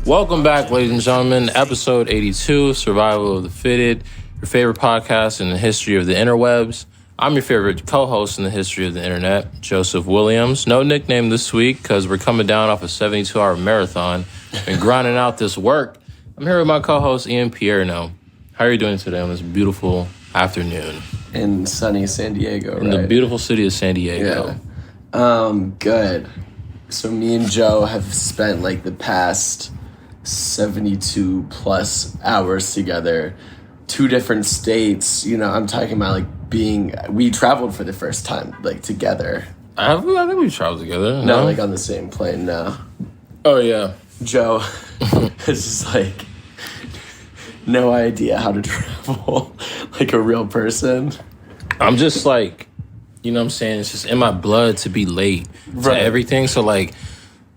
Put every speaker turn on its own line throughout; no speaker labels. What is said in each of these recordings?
Welcome back, ladies and gentlemen. Episode 82, Survival of the Fitted, your favorite podcast in the history of the interwebs. I'm your favorite co-host in the history of the internet, Joseph Williams. No nickname this week because we're coming down off a 72-hour marathon and grinding out this work. I'm here with my co-host, Ian Pierno. How are you doing today on this beautiful afternoon?
In sunny San Diego, right?
In the beautiful city of San Diego.
Yeah. Good. So me and Joe have spent like the past 72 plus hours together, 2 different states. You know, I'm talking about like we traveled for the first time like together.
I think we traveled together.
No, like on the same plane now.
Oh, yeah.
Joe has just like no idea how to travel like a real person.
I'm just like, you know what I'm saying? It's just in my blood to be late to everything. So, like,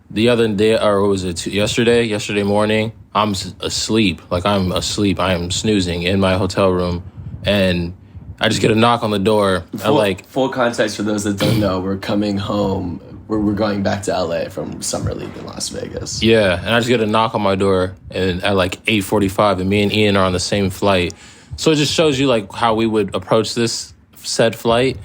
the other day, or what was it, yesterday morning, I'm asleep. Like, I'm asleep. I am snoozing in my hotel room. And I just get a knock on the door.
Full context for those that don't know, we're coming home. We're going back to LA from Summer League in Las Vegas.
Yeah, and I just get a knock on my door and at like 8:45, and me and Ian are on the same flight. So it just shows you, like, how we would approach this said flight.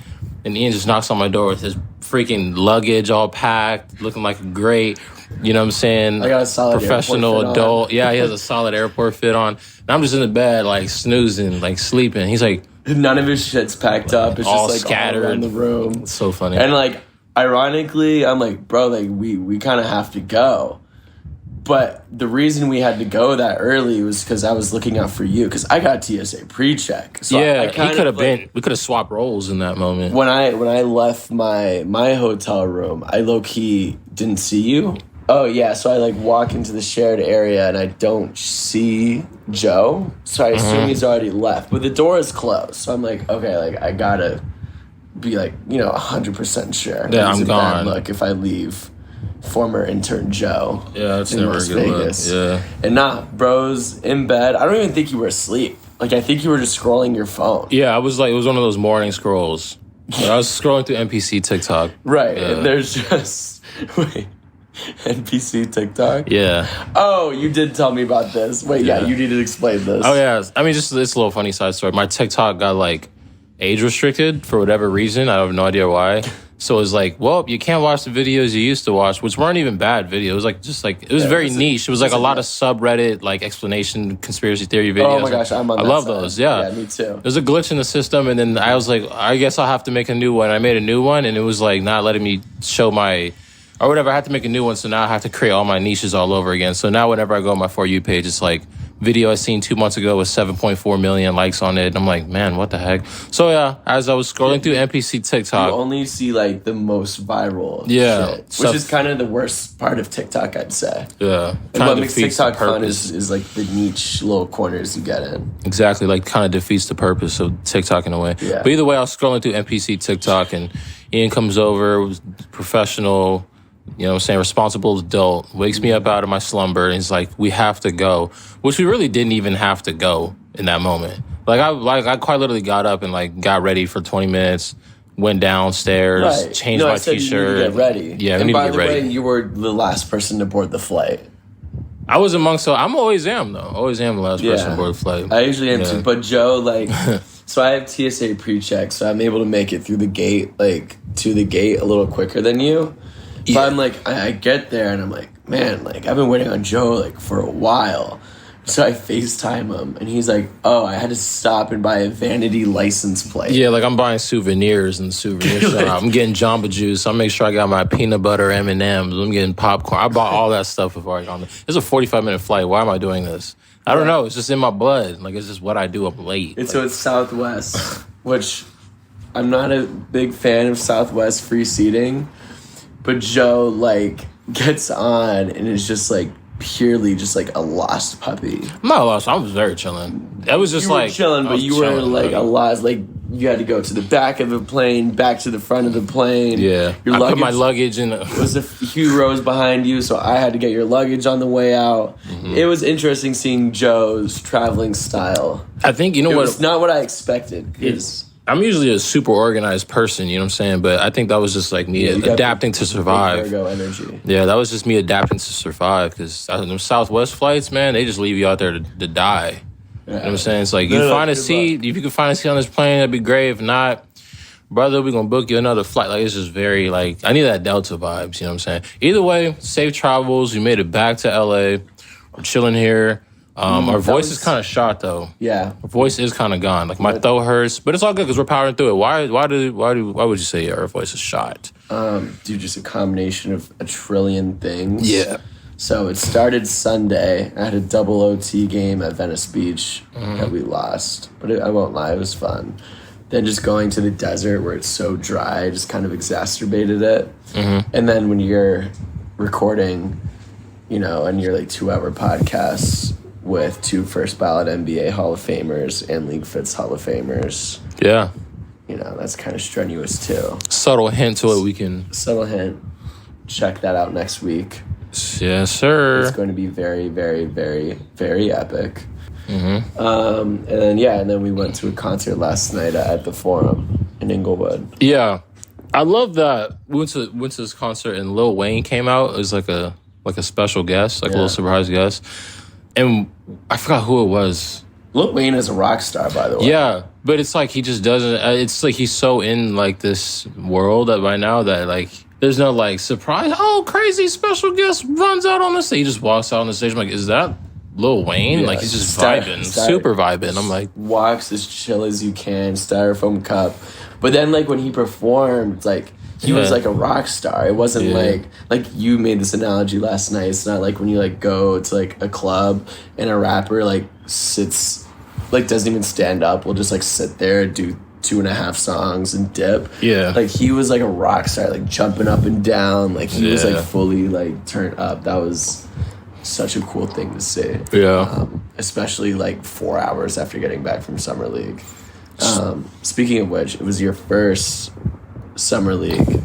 And Ian just knocks on my door with his freaking luggage all packed, looking like a great, you know what I'm saying,
I got a solid
professional adult. Yeah, he has a solid airport fit on. And I'm just in the bed, like, snoozing, like, sleeping. He's like...
None of his shit's packed up. It's
all
just, like,
scattered.
all around the room.
It's so funny.
And, like, ironically, I'm like, bro, like, we kind of have to go. But the reason we had to go that early was because I was looking out for you, because I got TSA pre-check. So
yeah, he could have been. We could have swapped roles in that moment.
When I left my hotel room, I low-key didn't see you. Oh, yeah, so I, like, walk into the shared area, and I don't see Joe. So I assume he's already left. But the door is closed. So I'm like, okay, like, I gotta be, like, you know, 100% sure.
Yeah, I'm gone.
Bad luck if I leave former intern Joe.
Yeah, it's never a good look. Yeah.
And bro's in bed. I don't even think you were asleep. Like, I think you were just scrolling your phone.
Yeah, I was like, it was one of those morning scrolls. I was scrolling through NPC TikTok.
Right.
Yeah.
And there's just... Wait. NPC TikTok?
Yeah.
Oh, you did tell me about this. Wait, yeah, you need to explain this.
Oh, yeah. I mean, just this little funny side story. My TikTok got, like, age restricted for whatever reason. I have no idea why. So it was like, well, you can't watch the videos you used to watch, which weren't even bad videos. It was like, it was very niche. It was like a lot of subreddit, like, explanation, conspiracy theory videos.
Oh my gosh, I'm on
I
that
love
side.
those, yeah.
Yeah, me too.
There's a glitch in the system, and then I was like, I guess I'll have to make a new one. I made a new one, and it was like not letting me show my, or whatever. I had to make a new one, so now I have to create all my niches all over again. So now whenever I go on my For You page, it's like, video I seen 2 months ago with 7.4 million likes on it. And I'm like, man, what the heck? So yeah, as I was scrolling through NPC TikTok,
you only see like the most viral shit, which is kind of the worst part of TikTok, I'd say.
Yeah.
And what makes TikTok fun is like the niche little corners you get in.
Exactly, like kind of defeats the purpose of TikTok in a way.
Yeah.
But either way, I was scrolling through NPC TikTok and Ian comes over, was professional, you know what I'm saying, responsible adult, wakes me up out of my slumber, and he's like, we have to go. Which we really didn't even have to go in that moment. I quite literally got up and like got ready for 20 minutes, went downstairs, changed my t-shirt.
You need to get ready.
Yeah, we need to get ready.
And by the way, you were the last person to board the flight.
I was I'm always am though. Always am the last person to board the flight.
I usually am too. But Joe, like, so I have TSA pre-check, so I'm able to make it through the gate, like to the gate a little quicker than you. Yeah. But I'm like, I get there and I'm like, man, like I've been waiting on Joe like for a while. So I FaceTime him and he's like, oh, I had to stop and buy a vanity license plate.
Yeah, like I'm buying souvenirs in the souvenir shop. I'm getting Jamba Juice. I make sure I got my peanut butter M&Ms. I'm getting popcorn. I bought all that stuff before I got on there. It's a 45-minute flight. Why am I doing this? I don't know. It's just in my blood. Like, it's just what I do. I'm late.
So it's Southwest, which I'm not a big fan of Southwest free seating. But Joe, like, gets on and is just, like, purely just, like, a lost puppy.
I'm not lost. I was very chilling. That was just,
you were chilling, but you were, like, a lost, like, you had to go to the back of the plane, back to the front of the plane.
Yeah. I put my luggage in.
It was a few rows behind you, so I had to get your luggage on the way out. Mm-hmm. It was interesting seeing Joe's traveling style.
I think, you know what?
It's not what I expected.
I'm usually a super organized person, you know what I'm saying? But I think that was just like me adapting to survive.
Virgo energy.
Yeah, that was just me adapting to survive because them Southwest flights, man, they just leave you out there to die. You know what I'm saying? It's like, you find a seat, if you can find a seat on this plane, that'd be great. If not, brother, we're going to book you another flight. Like, it's just very, like, I need that Delta vibes, you know what I'm saying? Either way, safe travels. We made it back to LA. We're chilling here. Our voice is kind of shot, though.
Yeah.
Our voice is kind of gone. Like, my throat hurts, but it's all good because we're powering through it. Why would you say our voice is shot?
Dude, just a combination of a trillion things.
Yeah.
So it started Sunday. I had a double OT game at Venice Beach that we lost. But I won't lie, it was fun. Then just going to the desert where it's so dry just kind of exacerbated it. And then when you're recording, you know, and you're like 2-hour podcasts with 2 first ballot NBA Hall of Famers and LeagueFits Hall of Famers.
Yeah.
You know, that's kind of strenuous too.
Subtle hint to it we can...
Subtle hint. Check that out next week.
Yes, sir.
It's going to be very, very, very, very epic. And then we went to a concert last night at the Forum in Inglewood.
Yeah, I love that. We went to this concert and Lil Wayne came out as like a special guest, like a little surprise guest, and I forgot who it was.
Lil Wayne is a rock star, by the way.
Yeah, but it's like he just doesn't. It's like he's so in like this world that by now that like. There's no, like, surprise. Oh, crazy special guest runs out on the stage. He just walks out on the stage. I'm like, is that Lil Wayne?
Yeah,
like, he's just vibing. Super vibing. I'm like...
Walks as chill as you can. Styrofoam cup. But then, like, when he performed, like, he was, like, a rock star. It wasn't, like, you made this analogy last night. It's not like when you, like, go to, like, a club and a rapper, like, sits... Like, doesn't even stand up. Will just, like, sit there, do 2.5 songs and dip.
Yeah.
Like, he was like a rock star, like jumping up and down. Like, he was like fully like turned up. That was such a cool thing to see.
Yeah.
Especially like 4 hours after getting back from Summer League. Speaking of which, it was your first Summer League.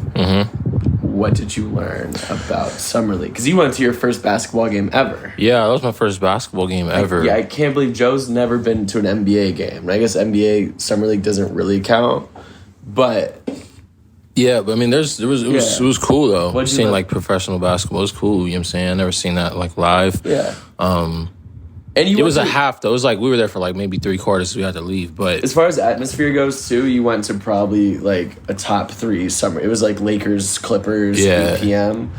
What did you learn about Summer League? Because you went to your first basketball game ever.
Yeah, that was my first basketball game ever.
I can't believe Joe's never been to an NBA game. And I guess NBA Summer League doesn't really count, but
yeah, but I mean, it was cool though. Seeing like professional basketball was cool. You know what I'm saying? I never seen that like live.
Yeah.
And it was a half though. It was like we were there for like maybe 3/4, so we had to leave. But
as far as atmosphere goes too, you went to probably like a top 3 summer. It was like Lakers, Clippers, 8 p.m.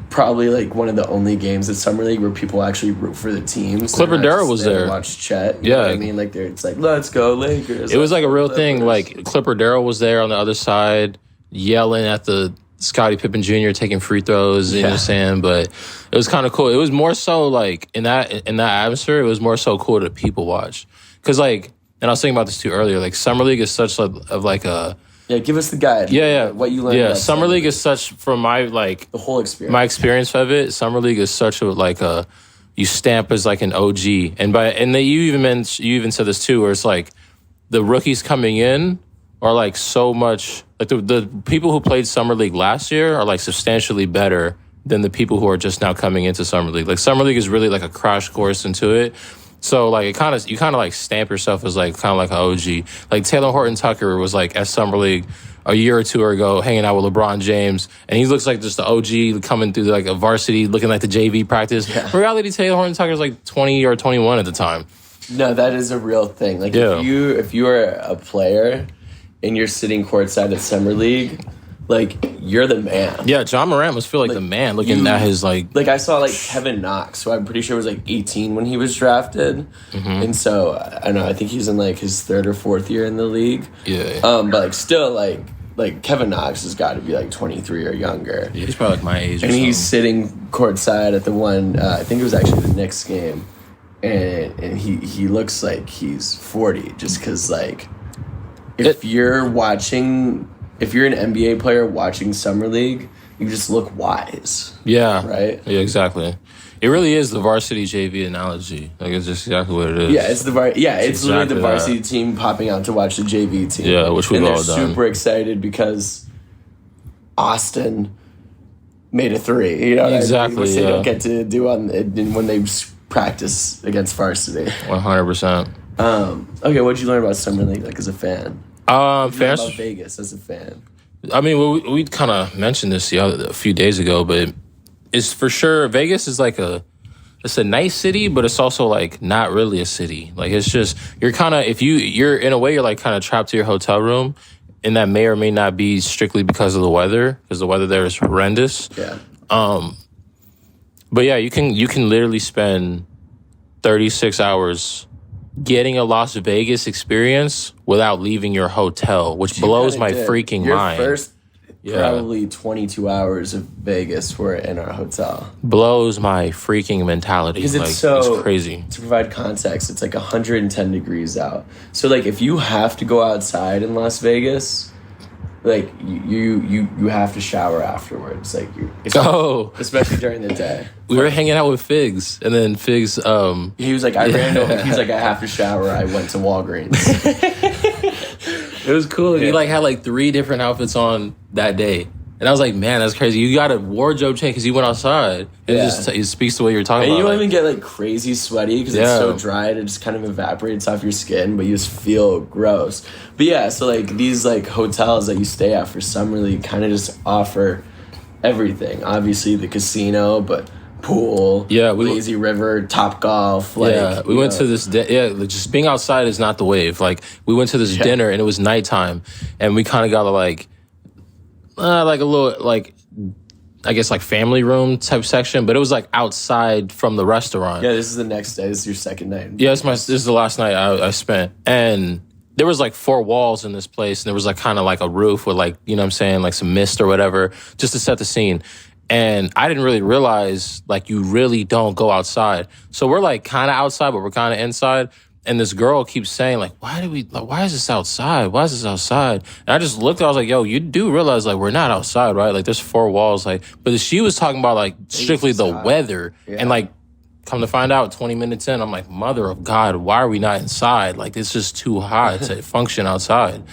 Probably like one of the only games at Summer League where people actually root for the teams.
Clipper Darrell was there.
Watch Chet.
Yeah,
know what I mean, like it's like let's go Lakers.
It was like a real thing. Like Clipper Darrell was there on the other side, yelling at the Scottie Pippen Jr. taking free throws. You know what I'm saying? But it was kind of cool. It was more so like in that atmosphere. It was more so cool to people watch because like, and I was thinking about this too earlier. Like Summer League is such of like a
give us the guide.
Yeah.
What you learned.
Yeah, Summer League is such from my like
the whole experience.
My experience of it. Summer League is such a like a you stamp as like an OG, and you even said this too, where it's like the rookies coming in are like so much like the people who played Summer League last year are like substantially better than the people who are just now coming into Summer League. Like Summer League is really like a crash course into it. So like you kind of like stamp yourself as like kind of like an OG. Like Taylor Horton Tucker was like at Summer League a year or two ago, hanging out with LeBron James, and he looks like just the OG coming through like a varsity, looking like the JV practice. Yeah. In reality, Taylor Horton Tucker was like 20 or 21 at the time.
No, that is a real thing. Like if you are a player and you're sitting courtside at Summer League, like you're the man.
Yeah, John Morant must feel like the man looking at his like
I saw like Kevin Knox, who I'm pretty sure was like 18 when he was drafted, and so I don't know. I think he's in like his 3rd or 4th year in the league.
Yeah.
But like still like Kevin Knox has got to be like 23 or younger.
Yeah, he's probably like my age.
And he's sitting courtside at the one. I think it was actually the Knicks game, and he looks like he's 40 just because like. If you're an NBA player watching Summer League, you just look wise.
Yeah.
Right?
Yeah, exactly. It really is the varsity JV analogy. Like, it's just exactly what it is.
Yeah, it's it's literally the varsity team popping out to watch the JV team.
Yeah, which we've all done.
And they're super excited because Austin made a 3. You know what I mean? Which they don't get to do when they practice against varsity.
100%.
Okay, what'd you learn about Summer League, like, as a fan? Fans about Vegas as a fan.
I mean, we kind of mentioned this a few days ago, but it's for sure Vegas is like it's a nice city, but it's also like not really a city. Like it's just you're kind of you're in a way you're like kind of trapped to your hotel room, and that may or may not be strictly because of the weather, because the weather there is horrendous.
Yeah.
But yeah, you can literally spend 36 hours getting a Las Vegas experience without leaving your hotel, which blows my freaking mind.
Your first probably 22 hours of Vegas were in our hotel.
Blows my freaking mentality.
Because it's crazy. To provide context, it's like 110 degrees out. So like if you have to go outside in Las Vegas, like you have to shower afterwards. Like especially during the day.
We were hanging out with Figs, and then Figs
he was like, I ran over. He's like, I have to shower. I went to Walgreens.
It was cool. Yeah. He like had like 3 different outfits on that day. And I was like, man, that's crazy. You got a wardrobe change because you went outside. It speaks to what you're talking about.
And you don't even get like crazy sweaty because it's so dry. It just kind of evaporates off your skin, but you just feel gross. But yeah, so like these like hotels that you stay at for Summer League kind of just offer everything. Obviously the casino, but pool, lazy river, Top Golf. Like,
we went to this. Just being outside is not the wave. Like we went to this dinner and it was nighttime, and we kind of got like a little like I guess like family room type section, but it was like outside from the restaurant.
Yeah, this is the next day. This is your second night.
Yeah, this is the last night I spent, and there was like 4 walls in this place, and there was like kind of like a roof with like, you know what I'm saying, like some mist or whatever, just to set the scene. And I didn't really realize like you really don't go outside. So we're like kind of outside, but we're kind of inside. And this girl keeps saying like, why is this outside? Why is this outside? And I just looked, I was like, yo, you do realize like we're not outside, right? Like there's 4 walls, like, but she was talking about like strictly the weather. Yeah. And like, come to find out 20 minutes in, I'm like, mother of God, why are we not inside? Like it's just too hot to function outside.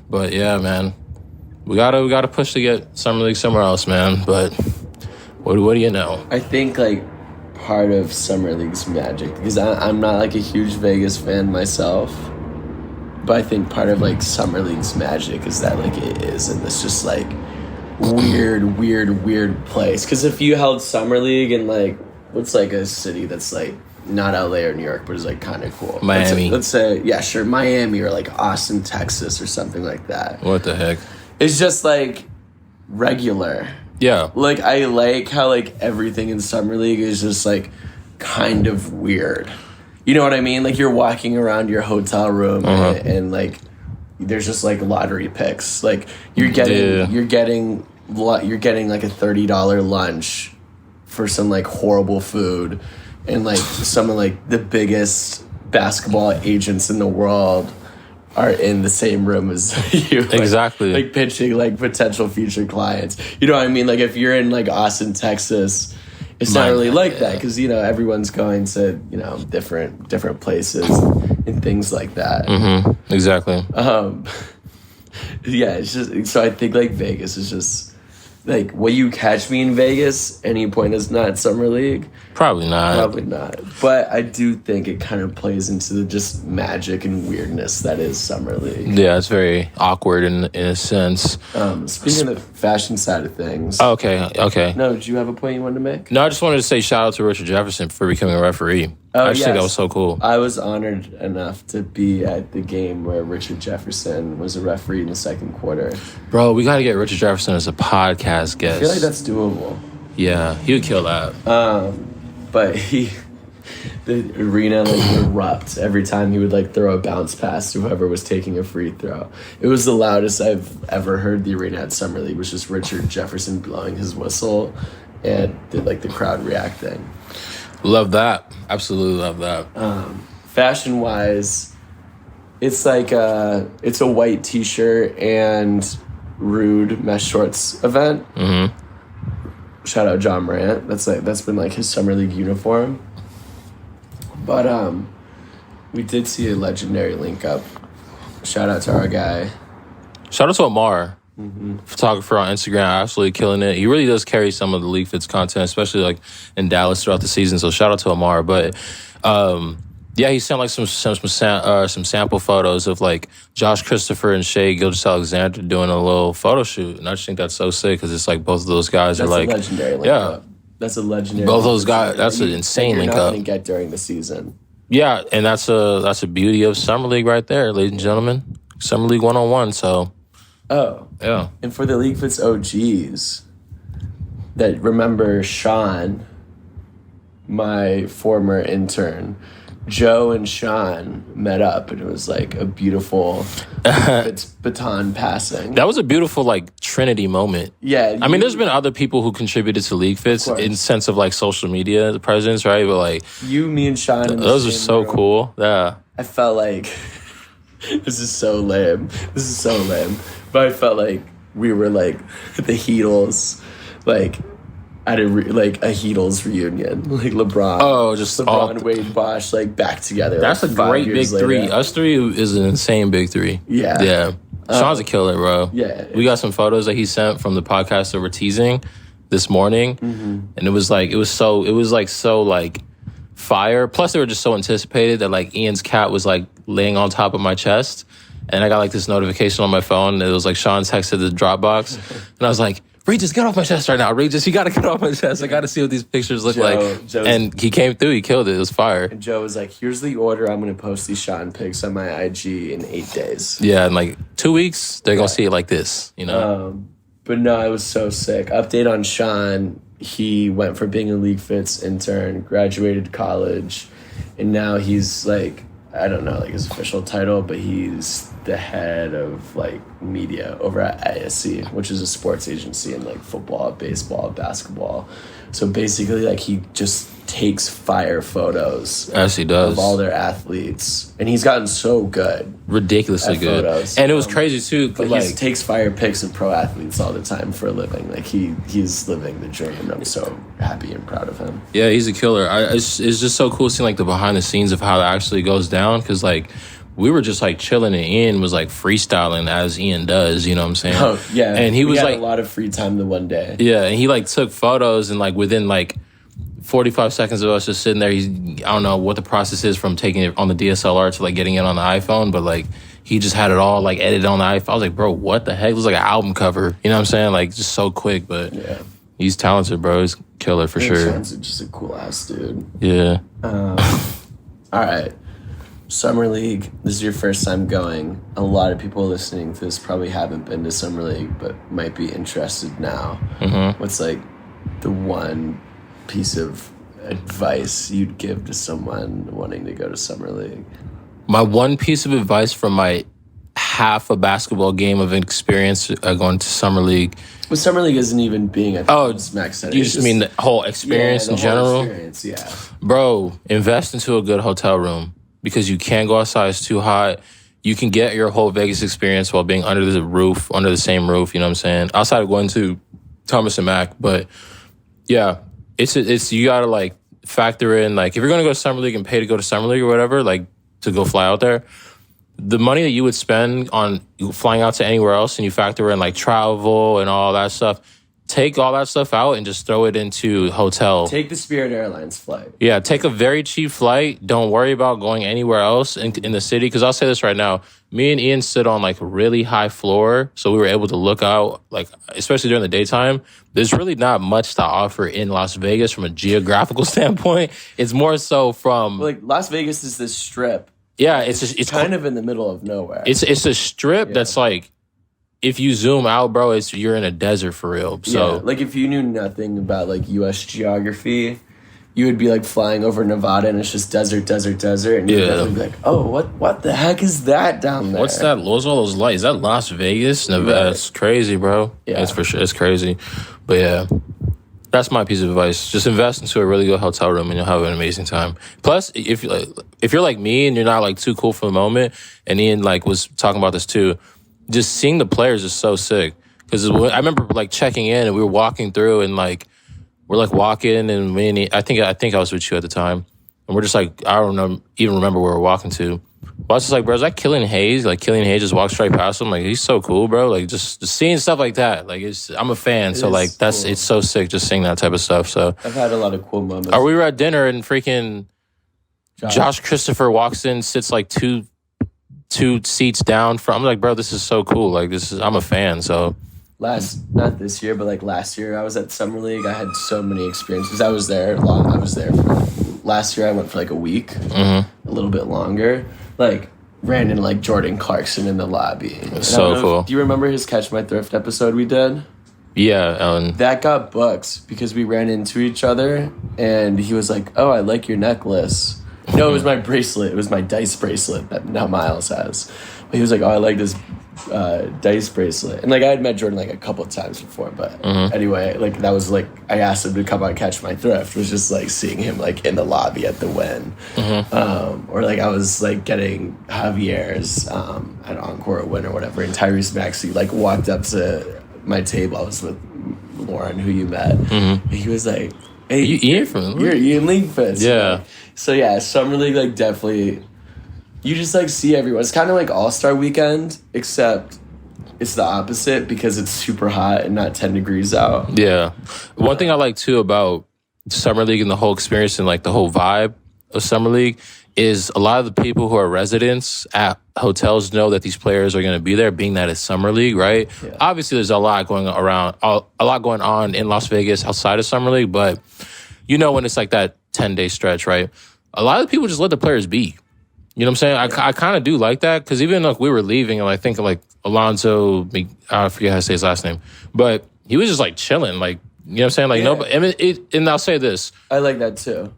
But yeah, man, we gotta push to get Summer League somewhere else, man. But what do you know?
I think like part of Summer League's magic, because I'm not like a huge Vegas fan myself, but I think part of like Summer League's magic is that like it is in this just like weird place. Because if you held Summer League in like what's like a city that's like not LA or New York but is like kind of cool,
Miami,
let's say yeah, sure, Miami or like Austin, Texas or something like that.
What the heck?
It's just like regular.
Yeah.
Like, I like how, like, everything in Summer League is just, like, kind of weird. You know what I mean? Like, you're walking around your hotel room and like, there's just, like, lottery picks. Like, you're getting like, a $30 lunch for some, like, horrible food. And, like, some of, like, the biggest basketball agents in the world are in the same room as you. Like,
exactly.
Like pitching like potential future clients. You know what I mean? Like if you're in like Austin, Texas, it's not really like that because, you know, everyone's going to, you know, different places and things like that.
Mm-hmm. Exactly.
Yeah, it's just, so I think like Vegas is just like, will you catch me in Vegas? Any point is not Summer League.
Probably not.
But I do think it kind of plays into the just magic and weirdness that is Summer League.
Yeah, it's very awkward in a sense.
Speaking of the fashion side of things.
Okay.
No, did you have a point you wanted to make?
No, I just wanted to say shout out to Richard Jefferson for becoming a referee. I just think that was so cool.
I was honored enough to be at the game where Richard Jefferson was a referee in the second quarter.
Bro, we got to get Richard Jefferson as a podcast guest.
I feel like that's doable.
Yeah, he would kill that.
But the arena like erupts every time he would like throw a bounce pass to whoever was taking a free throw. It was the loudest I've ever heard the arena at Summer League, was just Richard Jefferson blowing his whistle and the crowd reacting.
Love that. Absolutely love that.
Fashion wise, it's like it's a white t-shirt and Rude mesh shorts event. Mm-hmm. Shout out John Morant. That's been like his Summer League uniform. But we did see a legendary link up. Shout out to our guy.
Shout out to Amar, photographer on Instagram, absolutely killing it. He really does carry some of the LeagueFits content, especially like in Dallas throughout the season. So shout out to Amar. But Yeah, he sent like some sample photos of like Josh Christopher and Shea Gilgeous-Alexander doing a little photo shoot, and I just think that's so sick because it's like both of those guys
That's
are like
a legendary link up. That's a legendary.
Both those guys. That's an insane link up.
You're not going to get during the season.
Yeah, and that's a beauty of Summer League right there, ladies and gentlemen. Summer League 101. So.
Oh.
Yeah.
And for the LeagueFits OGs that remember Sean, my former intern, Joe and Sean met up, and it was like a beautiful baton passing.
That was a beautiful like Trinity moment.
Yeah,
I mean, there's been other people who contributed to LeagueFits in sense of like social media presence, right? But like
me and Sean,
those are so cool. Yeah,
I felt like this is so lame. But I felt like we were like the Heatles, like. At a Heatles reunion, like LeBron.
Oh, just
LeBron, Wade, Bosh, like back together.
That's like a great big three. Us three is an insane big three.
Yeah.
Sean's a killer, bro.
Yeah.
We got some photos that he sent from the podcast that we're teasing this morning, and it was so fire. Plus, they were just so anticipated that like Ian's cat was like laying on top of my chest, and I got like this notification on my phone. And it was like Sean texted the Dropbox, and I was like, Regis, get off my chest right now. Regis, you got to get off my chest. I got to see what these pictures look like. And he came through. He killed it. It was fire.
And Joe was like, here's the order. I'm going to post these Sean pics on my IG in 8 days.
Yeah, in like 2 weeks, they're going to see it like this, you know?
But no, it was so sick. Update on Sean. He went from being a LeagueFits intern, graduated college, and now he's like, I don't know like his official title, but he's the head of like media over at ASC, which is a sports agency in like football, baseball, basketball. So basically like he just takes fire photos
as he does
of all their athletes, and he's gotten so good,
ridiculously good photos. And it was crazy too,
but like he takes fire pics of pro athletes all the time for a living. Like he's living the dream, and I'm so happy and proud of him.
Yeah, he's a killer. It's just so cool seeing like the behind the scenes of how that actually goes down, because like we were just like chilling, and Ian was like freestyling as Ian does, you know what I'm saying?
Oh yeah,
and he was like
a lot of free time the one day.
Yeah, and he like took photos, and like within like 45 seconds of us just sitting there, I don't know what the process is from taking it on the DSLR to like getting it on the iPhone, but like he just had it all like edited on the iPhone. I was like, bro, what the heck? It was like an album cover, you know what I'm saying? Like just so quick, but
yeah,
he's talented, bro. He's killer for sure.
Sean's just a cool ass dude.
Yeah.
All right. Summer League, this is your first time going. A lot of people listening to this probably haven't been to Summer League, but might be interested now.
Mm-hmm.
What's like the one piece of advice you'd give to someone wanting to go to Summer League?
My one piece of advice from my half a basketball game of experience going to Summer League.
Well, Summer League isn't even being at Max Center.
You just mean the whole experience in general?
Yeah.
Bro, invest into a good hotel room, because you can't go outside. It's too hot. You can get your whole Vegas experience while being under the same roof, you know what I'm saying? Outside of going to Thomas and Mack. But yeah, it's you gotta like factor in, like if you're gonna go to Summer League and pay to go to Summer League or whatever, like to go fly out there, the money that you would spend on flying out to anywhere else, and you factor in like travel and all that stuff, take all that stuff out and just throw it into hotel.
Take the Spirit Airlines flight.
Yeah, take a very cheap flight. Don't worry about going anywhere else in the city. Because I'll say this right now. Me and Ian stood on like a really high floor, so we were able to look out, like especially during the daytime. There's really not much to offer in Las Vegas from a geographical standpoint. It's more so from...
Like Las Vegas is this strip.
Yeah, it's
kind of in the middle of nowhere.
It's a strip that's like... If you zoom out, bro, you're in a desert for real. So,
like if you knew nothing about like U.S. geography, you would be like flying over Nevada and it's just desert, and you'd be like, oh, what the heck is that down there?
What's that? What's all those lights? Is that Las Vegas? Nevada? It's crazy, bro. Yeah, it's for sure. It's crazy, but yeah, that's my piece of advice. Just invest into a really good hotel room and you'll have an amazing time. Plus, if you're like me and you're not like too cool for the moment, and Ian like was talking about this too. Just seeing the players is so sick, because I remember like checking in and we were walking through and like we're like walking, and I think I was with you at the time, and we're just like, I don't know, even remember where we're walking to. But I was just like, bro, is that Killian Hayes? Like Killian Hayes just walked straight past him. Like he's so cool, bro. Like just seeing stuff like that. Like I'm a fan, so like that's cool. It's so sick just seeing that type of stuff. So
I've had a lot of cool moments.
Or we were at dinner and freaking Josh Christopher walks in, sits like two seats down from. I'm like, bro, this is so cool. Like I'm a fan. So
not this year, but like last year, I was at Summer League. I had so many experiences. I was there a lot. I was there last year. I went for like a week, a little bit longer. Like ran into like Jordan Clarkson in the lobby.
So cool.
Do you remember his Catch My Thrift episode we did?
Yeah,
that got booked because we ran into each other, and he was like, "Oh, I like your necklace." No, it was my bracelet. It was my dice bracelet that now Miles has. But he was like, "Oh, I like this dice bracelet," and like I had met Jordan like a couple of times before, but anyway, like that was like I asked him to come on Catch My Thrift. It was just like seeing him like in the lobby at the Win, or like I was like getting Javier's at Encore or Win or whatever, and Tyrese Maxey like walked up to my table. I was with Lauren, who you met. And he was like, "Hey, you're in LeagueFits."
Yeah.
So yeah, Summer League like definitely. You just like see everyone. It's kind of like All-Star Weekend, except it's the opposite because it's super hot and not 10 degrees out.
Yeah. One thing I like too about Summer League and the whole experience and like the whole vibe of Summer League is a lot of the people who are residents at hotels know that these players are going to be there, being that it's Summer League, right? Yeah. Obviously, there's a lot going on in Las Vegas outside of Summer League, but you know when it's like that 10-day stretch, right? A lot of people just let the players be. You know what I'm saying? I kind of do like that because even like we were leaving and I think like Alonzo, I forget how to say his last name, but he was just like chilling, like, you know what I'm saying? Like nobody. I mean, and I'll say this.
I like that too.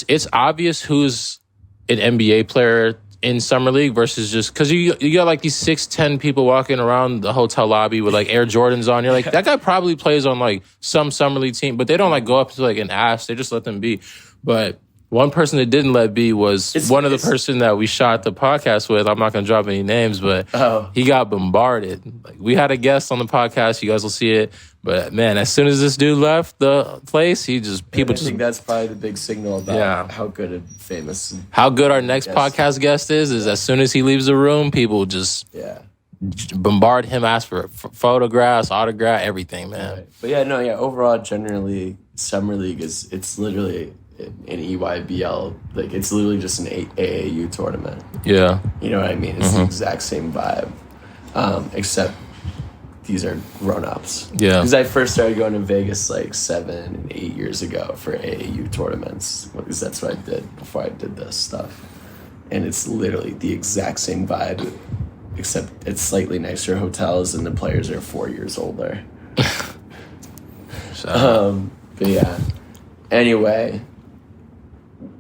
It's obvious who's an NBA player in Summer League versus just because you got like these 6'10" people walking around the hotel lobby with like Air Jordans on. You're like, that guy probably plays on like some Summer League team, but they don't like go up to like an ass. They just let them be. But one person that didn't let be was one of the person that we shot the podcast with. I'm not going to drop any names, but he got bombarded. Like we had a guest on the podcast. You guys will see it. But man, as soon as this dude left the place, I think
that's probably the big signal about how good
our next podcast guest is as soon as he leaves the room, people just bombard him, ask for photographs, autograph, everything, man.
Right. But overall, generally, Summer League it's literally an EYBL, like it's literally just an AAU tournament.
Yeah.
You know what I mean? It's the exact same vibe, except these are grown-ups.
Yeah.
Because I first started going to Vegas like 7 and 8 years ago for AAU tournaments, because that's what I did before I did this stuff. And it's literally the exact same vibe, except it's slightly nicer hotels and the players are 4 years older. But yeah. Anyway,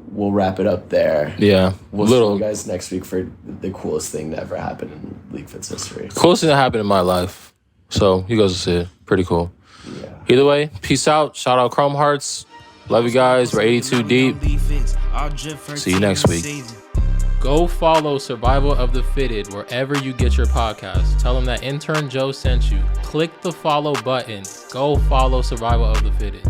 we'll wrap it up there.
Yeah.
We'll see you guys next week for the coolest thing that ever happened in LeagueFits history.
Coolest thing that happened in my life. So you guys will see it. Pretty cool. Yeah. Either way, peace out. Shout out Chrome Hearts. Love you guys. We're 82 deep. See you next week. Go follow Survival of the Fitted wherever you get your podcast. Tell them that intern Joe sent you. Click the follow button. Go follow Survival of the Fitted.